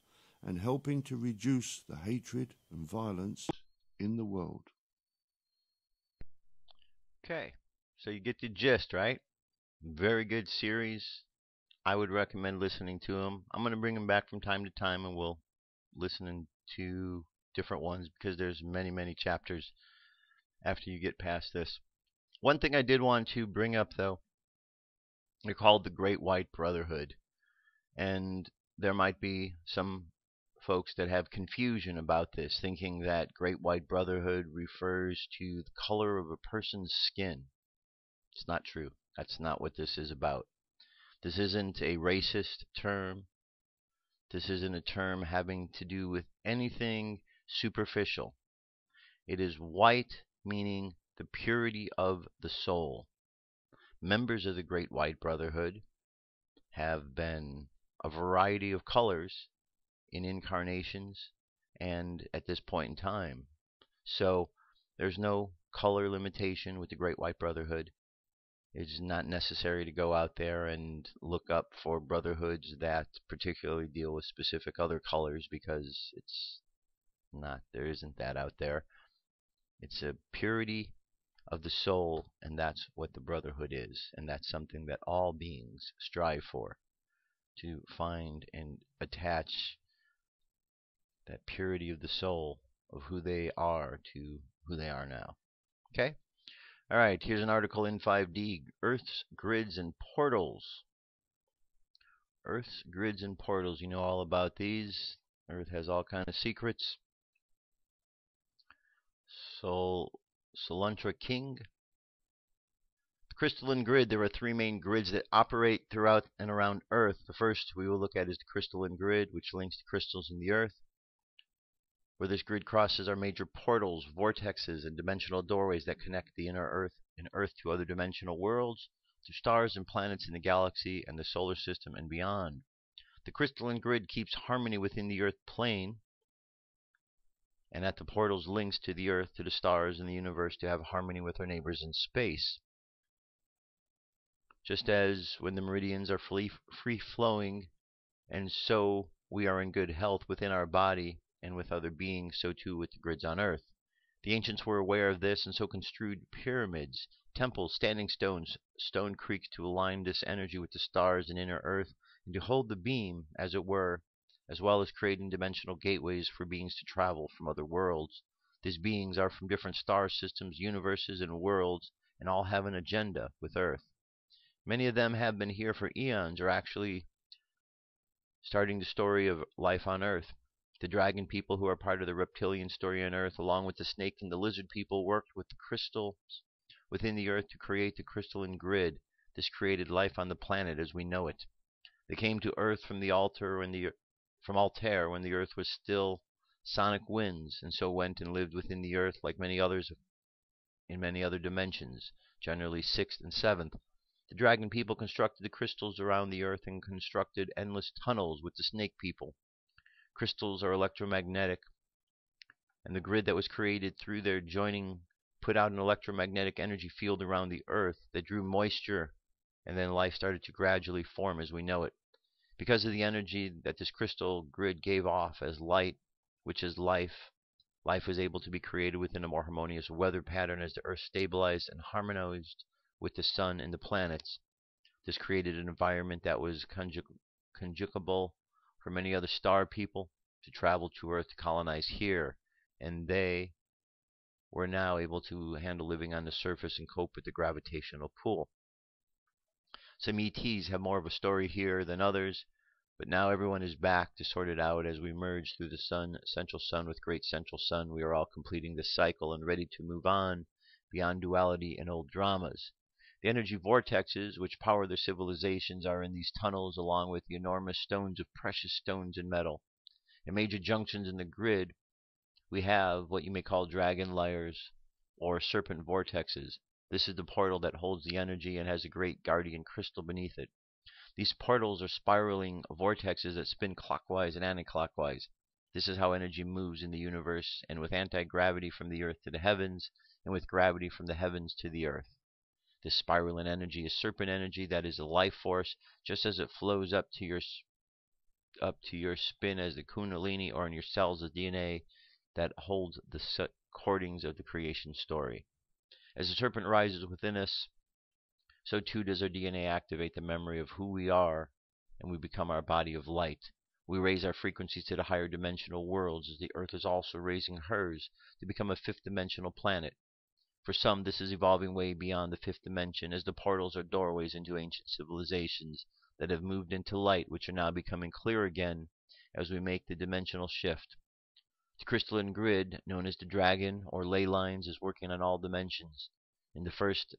and helping to reduce the hatred and violence in the world. Okay, so you get the gist, right? Very good series. I would recommend listening to them. I'm going to bring them back from time to time, and we'll listen to different ones because there's many chapters after you get past this. One thing I did want to bring up, though, they're called the Great White Brotherhood, and there might be some folks that have confusion about this, thinking that Great White Brotherhood refers to the color of a person's skin. It's not true. That's not what this is about. This isn't a racist term. This isn't a term having to do with anything superficial. It is white, meaning the purity of the soul. Members of the Great White Brotherhood have been a variety of colors in incarnations and at this point in time. So there's no color limitation with the Great White Brotherhood. It's not necessary to go out there and look up for brotherhoods that particularly deal with specific other colors, because it's not. There isn't that out there. It's a purity of the soul, and that's what the brotherhood is, and that's something that all beings strive for, to find and attach that purity of the soul of who they are to who they are now. Okay? All right, here's an article in 5D, Earth's Grids and Portals. Earth's Grids and Portals, you know all about these. Earth has all kinds of secrets. SaLuSa King. The crystalline grid, there are three main grids that operate throughout and around Earth. The first we will look at is the crystalline grid, which links to crystals in the Earth. Where this grid crosses are major portals, vortexes, and dimensional doorways that connect the inner Earth and Earth to other dimensional worlds, to stars and planets in the galaxy and the solar system and beyond. The crystalline grid keeps harmony within the Earth plane, and at the portals links to the Earth, to the stars, and the universe to have harmony with our neighbors in space. Just as when the meridians are free-flowing, and so we are in good health within our body and with other beings, so too with the grids on Earth. The ancients were aware of this, and so construed pyramids, temples, standing stones, stone creeks to align this energy with the stars and inner Earth, and to hold the beam, as it were, as well as creating dimensional gateways for beings to travel from other worlds. These beings are from different star systems, universes, and worlds, and all have an agenda with Earth. Many of them have been here for eons, or actually starting the story of life on Earth. The dragon people, who are part of the reptilian story on Earth, along with the snake and the lizard people, worked with the crystals within the Earth to create the crystalline grid. This created life on the planet as we know it. They came to Earth from from Altair when the Earth was still sonic winds, and so went and lived within the Earth like many others in many other dimensions, generally sixth and seventh. The dragon people constructed the crystals around the Earth and constructed endless tunnels with the snake people. Crystals are electromagnetic, and the grid that was created through their joining put out an electromagnetic energy field around the Earth that drew moisture, and then life started to gradually form as we know it. Because of the energy that this crystal grid gave off as light, which is life, life was able to be created within a more harmonious weather pattern as the Earth stabilized and harmonized with the sun and the planets. This created an environment that was conjugable for many other star people to travel to Earth to colonize here, and they were now able to handle living on the surface and cope with the gravitational pull. Some ETs have more of a story here than others, but now everyone is back to sort it out as we merge through the sun, central sun with great central sun. We are all completing this cycle and ready to move on beyond duality and old dramas. The energy vortexes which power their civilizations are in these tunnels, along with the enormous stones of precious stones and metal. In major junctions in the grid, we have what you may call dragon layers or serpent vortexes. This is the portal that holds the energy and has a great guardian crystal beneath it. These portals are spiraling vortexes that spin clockwise and anti-clockwise. This is how energy moves in the universe, and with anti-gravity from the Earth to the heavens, and with gravity from the heavens to the Earth. This spiraling energy is serpent energy, that is a life force, just as it flows up to your spin as the kundalini, or in your cells as DNA that holds the recordings of the creation story. As the serpent rises within us, so too does our DNA activate the memory of who we are, and we become our body of light. We raise our frequencies to the higher dimensional worlds, as the Earth is also raising hers to become a fifth dimensional planet. For some, this is evolving way beyond the fifth dimension, as the portals are doorways into ancient civilizations that have moved into light, which are now becoming clear again as we make the dimensional shift. The crystalline grid, known as the dragon or ley lines, is working on all dimensions. In the first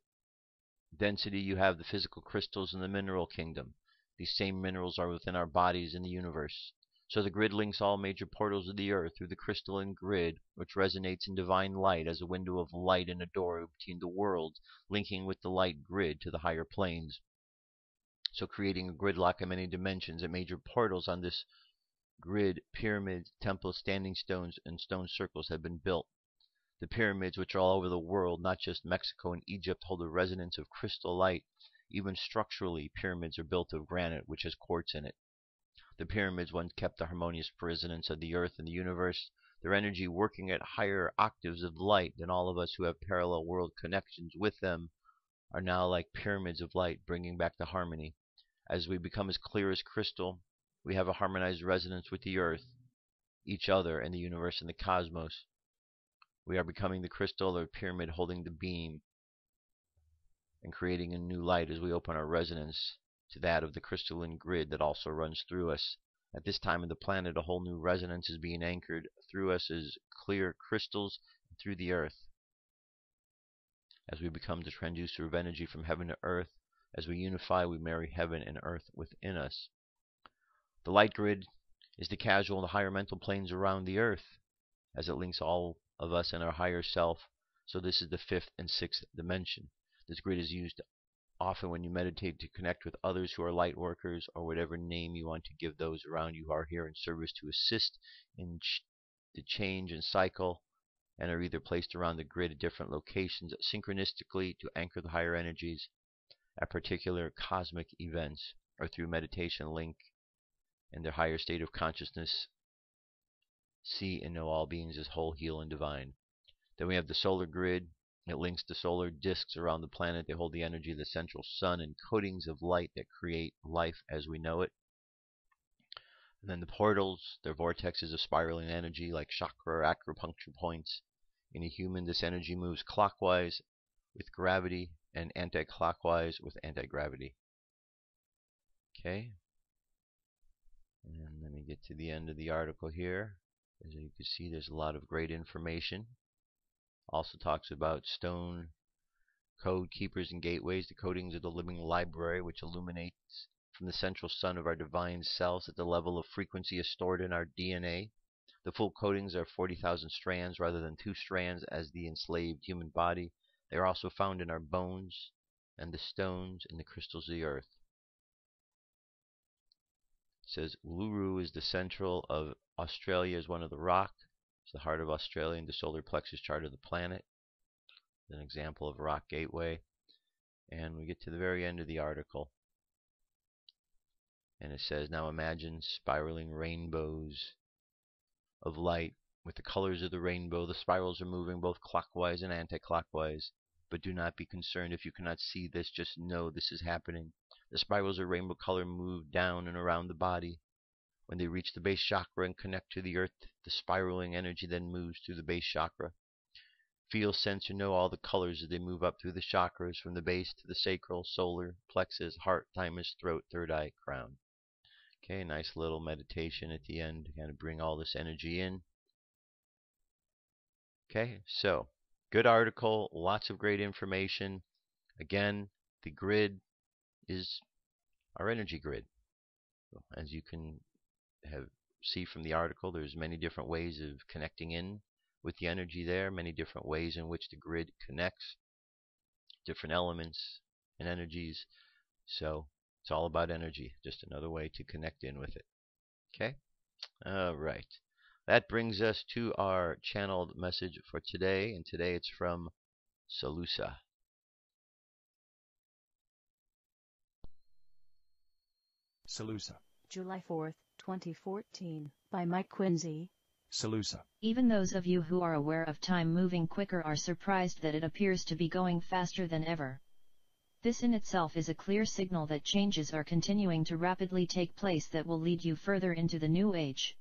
density, you have the physical crystals in the mineral kingdom. These same minerals are within our bodies in the universe. So the grid links all major portals of the Earth through the crystalline grid, which resonates in divine light as a window of light and a door between the worlds, linking with the light grid to the higher planes. So creating a gridlock in many dimensions at major portals on this grid, pyramids, temples, standing stones, and stone circles have been built. The pyramids, which are all over the world, not just Mexico and Egypt, hold a resonance of crystal light. Even structurally, pyramids are built of granite, which has quartz in it. The pyramids once kept the harmonious resonance of the Earth and the universe, their energy working at higher octaves of light than all of us who have parallel world connections with them are now like pyramids of light, bringing back the harmony. As we become as clear as crystal, we have a harmonized resonance with the Earth, each other, and the universe and the cosmos. We are becoming the crystal or pyramid holding the beam and creating a new light as we open our resonance to that of the crystalline grid that also runs through us. At this time of the planet, a whole new resonance is being anchored through us as clear crystals through the Earth. As we become the transducer of energy from heaven to earth, as we unify, we marry heaven and earth within us. The light grid is the casual and the higher mental planes around the Earth, as it links all of us and our higher self. So this is the fifth and sixth dimension. This grid is used often when you meditate to connect with others who are light workers, or whatever name you want to give those around you who are here in service to assist in the change and cycle, and are either placed around the grid at different locations synchronistically to anchor the higher energies at particular cosmic events, or through meditation link in their higher state of consciousness, see and know all beings as whole, heal, and divine. Then we have the solar grid. It links the solar disks around the planet. They hold the energy of the central sun and coatings of light that create life as we know it. And then the portals, their vortexes of spiraling energy like chakra or acupuncture points. In a human, this energy moves clockwise with gravity and anti-clockwise with anti-gravity. Okay. And let me get to the end of the article here. As you can see, there's a lot of great information. Also talks about stone code keepers and gateways, the codings of the living library, which illuminates from the central sun of our divine cells at the level of frequency is stored in our DNA. The full coatings are 40,000 strands rather than 2 strands as the enslaved human body. They are also found in our bones and the stones and the crystals of the earth. It says Uluru is the central of Australia, is one of the rock. It's the heart of Australia in the solar plexus chart of the planet. An example of a rock gateway. And we get to the very end of the article. And it says, now imagine spiraling rainbows of light with the colors of the rainbow. The spirals are moving both clockwise and anti-clockwise. But do not be concerned if you cannot see this. Just know this is happening. The spirals of rainbow color move down and around the body. When they reach the base chakra and connect to the earth, the spiraling energy then moves through the base chakra. Feel, sense, or know all the colors as they move up through the chakras from the base to the sacral, solar, plexus, heart, thymus, throat, third eye, crown. Okay, nice little meditation at the end to kind of bring all this energy in. Okay, so good article, lots of great information. Again, the grid is our energy grid. As you can see from the article, there's many different ways of connecting in with the energy there, many different ways in which the grid connects, different elements and energies. So it's all about energy, just another way to connect in with it. Okay? All right. That brings us to our channeled message for today, and today it's from SaLuSa. SaLuSa July 4th, 2014, by Mike Quincy. SaLuSa. Even those of you who are aware of time moving quicker are surprised that it appears to be going faster than ever. This in itself is a clear signal that changes are continuing to rapidly take place that will lead you further into the new age.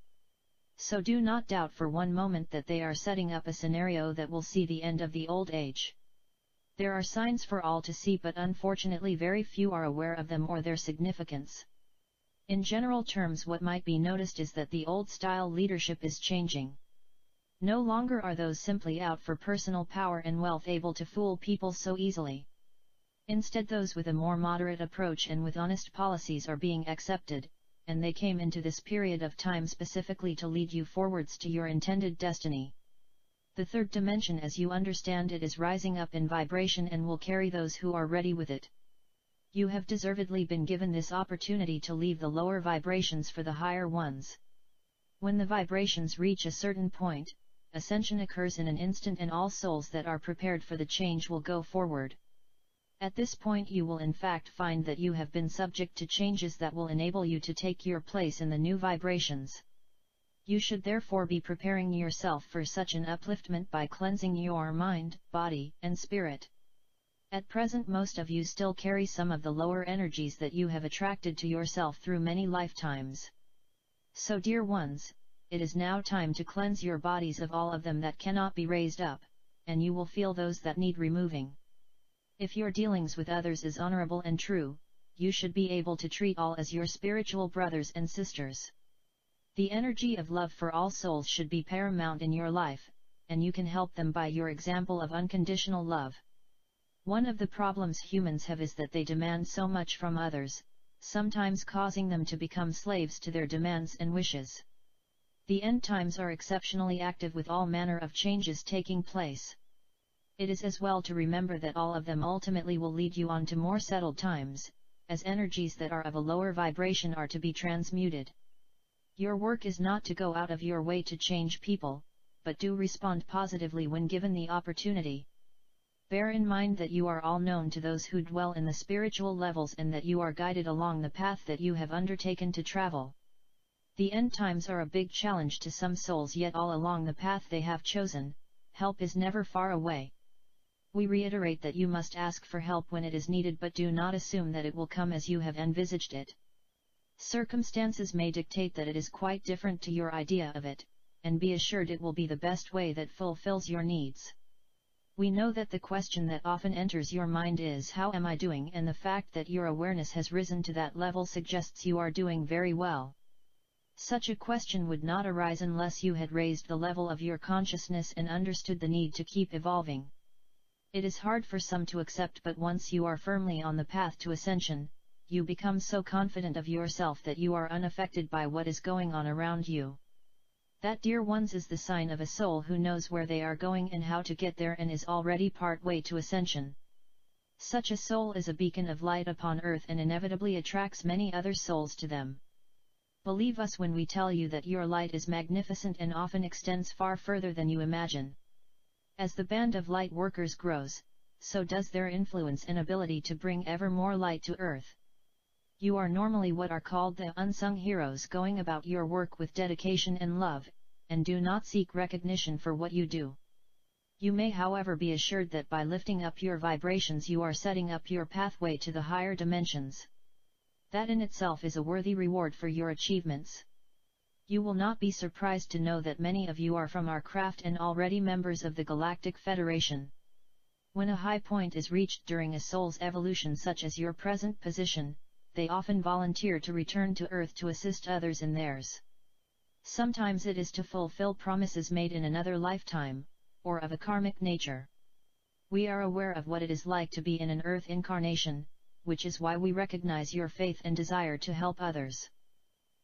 So do not doubt for one moment that they are setting up a scenario that will see the end of the old age. There are signs for all to see, but unfortunately very few are aware of them or their significance. In general terms, what might be noticed is that the old-style leadership is changing. No longer are those simply out for personal power and wealth able to fool people so easily. Instead, those with a more moderate approach and with honest policies are being accepted, and they came into this period of time specifically to lead you forwards to your intended destiny. The third dimension, as you understand it, is rising up in vibration and will carry those who are ready with it. You have deservedly been given this opportunity to leave the lower vibrations for the higher ones. When the vibrations reach a certain point, ascension occurs in an instant, and all souls that are prepared for the change will go forward. At this point you will in fact find that you have been subject to changes that will enable you to take your place in the new vibrations. You should therefore be preparing yourself for such an upliftment by cleansing your mind, body, and spirit. At present most of you still carry some of the lower energies that you have attracted to yourself through many lifetimes. So dear ones, it is now time to cleanse your bodies of all of them that cannot be raised up, and you will feel those that need removing. If your dealings with others is honorable and true, you should be able to treat all as your spiritual brothers and sisters. The energy of love for all souls should be paramount in your life, and you can help them by your example of unconditional love. One of the problems humans have is that they demand so much from others, sometimes causing them to become slaves to their demands and wishes. The end times are exceptionally active with all manner of changes taking place. It is as well to remember that all of them ultimately will lead you on to more settled times, as energies that are of a lower vibration are to be transmuted. Your work is not to go out of your way to change people, but do respond positively when given the opportunity. Bear in mind that you are all known to those who dwell in the spiritual levels, and that you are guided along the path that you have undertaken to travel. The end times are a big challenge to some souls, yet all along the path they have chosen, help is never far away. We reiterate that you must ask for help when it is needed, but do not assume that it will come as you have envisaged it. Circumstances may dictate that it is quite different to your idea of it, and be assured it will be the best way that fulfills your needs. We know that the question that often enters your mind is, how am I doing? And the fact that your awareness has risen to that level suggests you are doing very well. Such a question would not arise unless you had raised the level of your consciousness and understood the need to keep evolving. It is hard for some to accept, but once you are firmly on the path to ascension, you become so confident of yourself that you are unaffected by what is going on around you. That, dear ones, is the sign of a soul who knows where they are going and how to get there and is already part way to ascension. Such a soul is a beacon of light upon earth and inevitably attracts many other souls to them. Believe us when we tell you that your light is magnificent and often extends far further than you imagine. As the band of light workers grows, so does their influence and ability to bring ever more light to earth. You are normally what are called the unsung heroes, going about your work with dedication and love, and do not seek recognition for what you do. You may, however, be assured that by lifting up your vibrations you are setting up your pathway to the higher dimensions. That in itself is a worthy reward for your achievements. You will not be surprised to know that many of you are from our craft and already members of the Galactic Federation. When a high point is reached during a soul's evolution, such as your present position, they often volunteer to return to Earth to assist others in theirs. Sometimes it is to fulfill promises made in another lifetime, or of a karmic nature. We are aware of what it is like to be in an Earth incarnation, which is why we recognize your faith and desire to help others.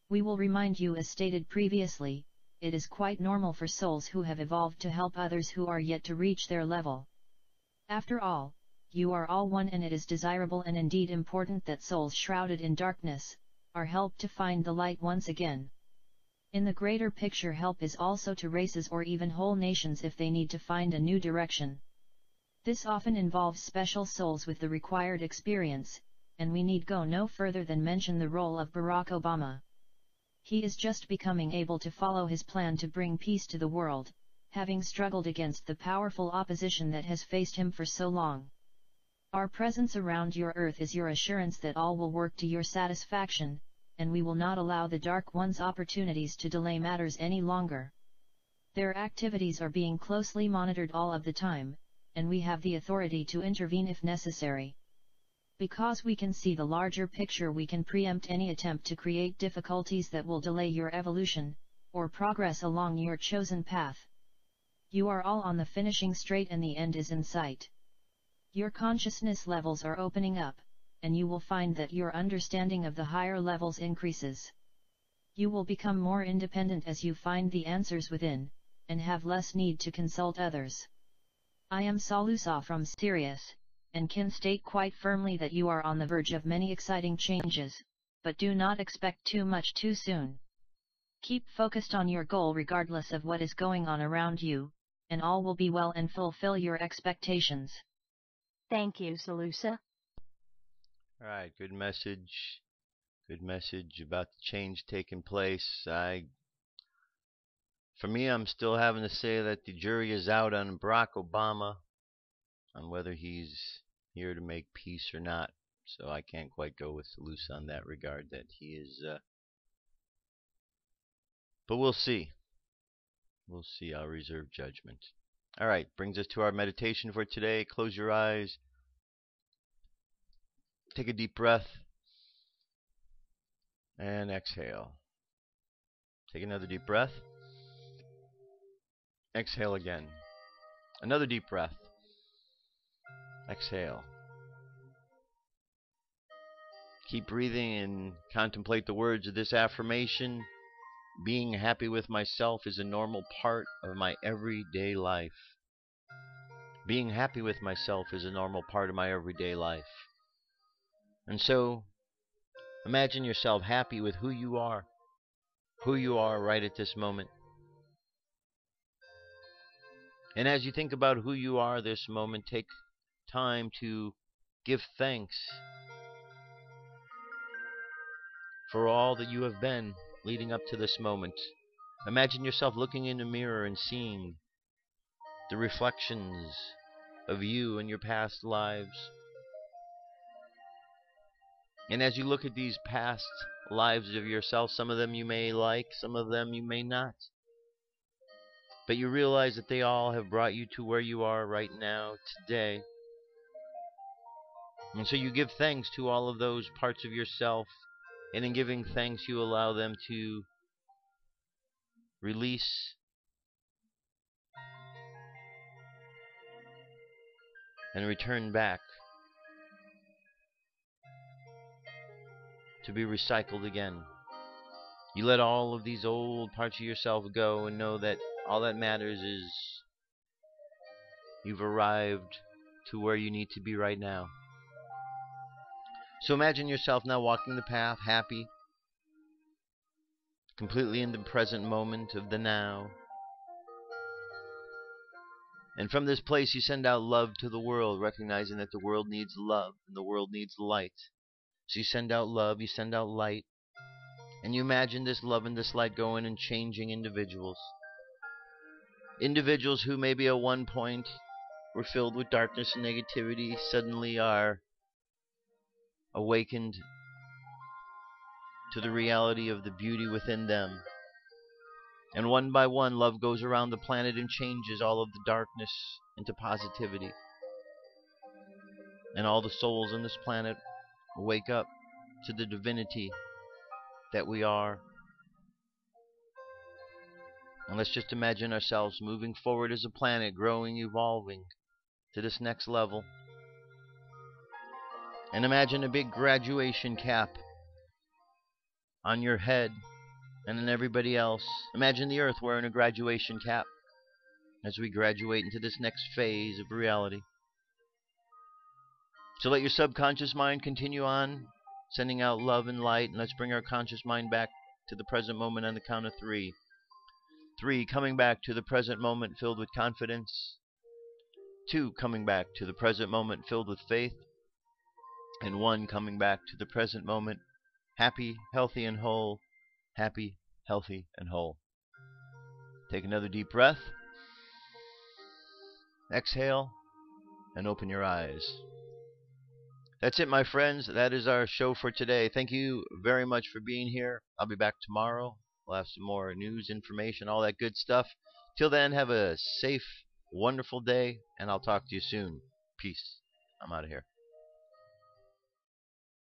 We will remind you, as stated previously, it is quite normal for souls who have evolved to help others who are yet to reach their level. After all, you are all one, and it is desirable and indeed important that souls shrouded in darkness are helped to find the light once again. In the greater picture, help is also to races or even whole nations if they need to find a new direction. This often involves special souls with the required experience, and we need go no further than mention the role of Barack Obama. He is just becoming able to follow his plan to bring peace to the world, having struggled against the powerful opposition that has faced him for so long. Our presence around your Earth is your assurance that all will work to your satisfaction, and we will not allow the Dark One's opportunities to delay matters any longer. Their activities are being closely monitored all of the time, and we have the authority to intervene if necessary. Because we can see the larger picture, we can preempt any attempt to create difficulties that will delay your evolution, or progress along your chosen path. You are all on the finishing straight and the end is in sight. Your consciousness levels are opening up, and you will find that your understanding of the higher levels increases. You will become more independent as you find the answers within, and have less need to consult others. I am SaLuSa from Sirius, and can state quite firmly that you are on the verge of many exciting changes, but do not expect too much too soon. Keep focused on your goal regardless of what is going on around you, and all will be well and fulfill your expectations. Thank you, SaLuSa. Alright, good message. Good message about the change taking place. For me, I'm still having to say that the jury is out on Barack Obama, on whether he's here to make peace or not. So I can't quite go with SaLuSa on that regard, that he is, but we'll see. We'll see. I'll reserve judgment. Alright, brings us to our meditation for today. Close your eyes. Take a deep breath. And exhale. Take another deep breath. Exhale again. Another deep breath. Exhale. Keep breathing and contemplate the words of this affirmation. Being happy with myself is a normal part of my everyday life. Being happy with myself is a normal part of my everyday life. And so, imagine yourself happy with who you are right at this moment. And as you think about who you are this moment, take time to give thanks for all that you have been leading up to this moment. Imagine yourself looking in the mirror and seeing the reflections of you and your past lives. And as you look at these past lives of yourself, some of them you may like, some of them you may not. But you realize that they all have brought you to where you are right now, today. And so you give thanks to all of those parts of yourself. And in giving thanks, you allow them to release and return back to be recycled again. You let all of these old parts of yourself go and know that all that matters is you've arrived to where you need to be right now. So imagine yourself now walking the path, happy, completely in the present moment of the now. And from this place you send out love to the world, recognizing that the world needs love and the world needs light. So you send out love, you send out light, and you imagine this love and this light going and changing individuals. Individuals who maybe at one point were filled with darkness and negativity suddenly are awakened to the reality of the beauty within them. And one by one, love goes around the planet and changes all of the darkness into positivity. And all the souls on this planet wake up to the divinity that we are. And let's just imagine ourselves moving forward as a planet, growing, evolving to this next level. And imagine a big graduation cap on your head and on everybody else. Imagine the earth wearing a graduation cap as we graduate into this next phase of reality. So let your subconscious mind continue on, sending out love and light, and let's bring our conscious mind back to the present moment on the count of 3. 3, coming back to the present moment filled with confidence. 2, coming back to the present moment filled with faith. And 1, coming back to the present moment happy, healthy, and whole. Happy, healthy, and whole. Take another deep breath. Exhale and open your eyes. That's it, my friends. That is our show for today. Thank you very much for being here. I'll be back tomorrow. We'll have some more news, information, all that good stuff. Till then, have a safe, wonderful day, and I'll talk to you soon. Peace. I'm out of here.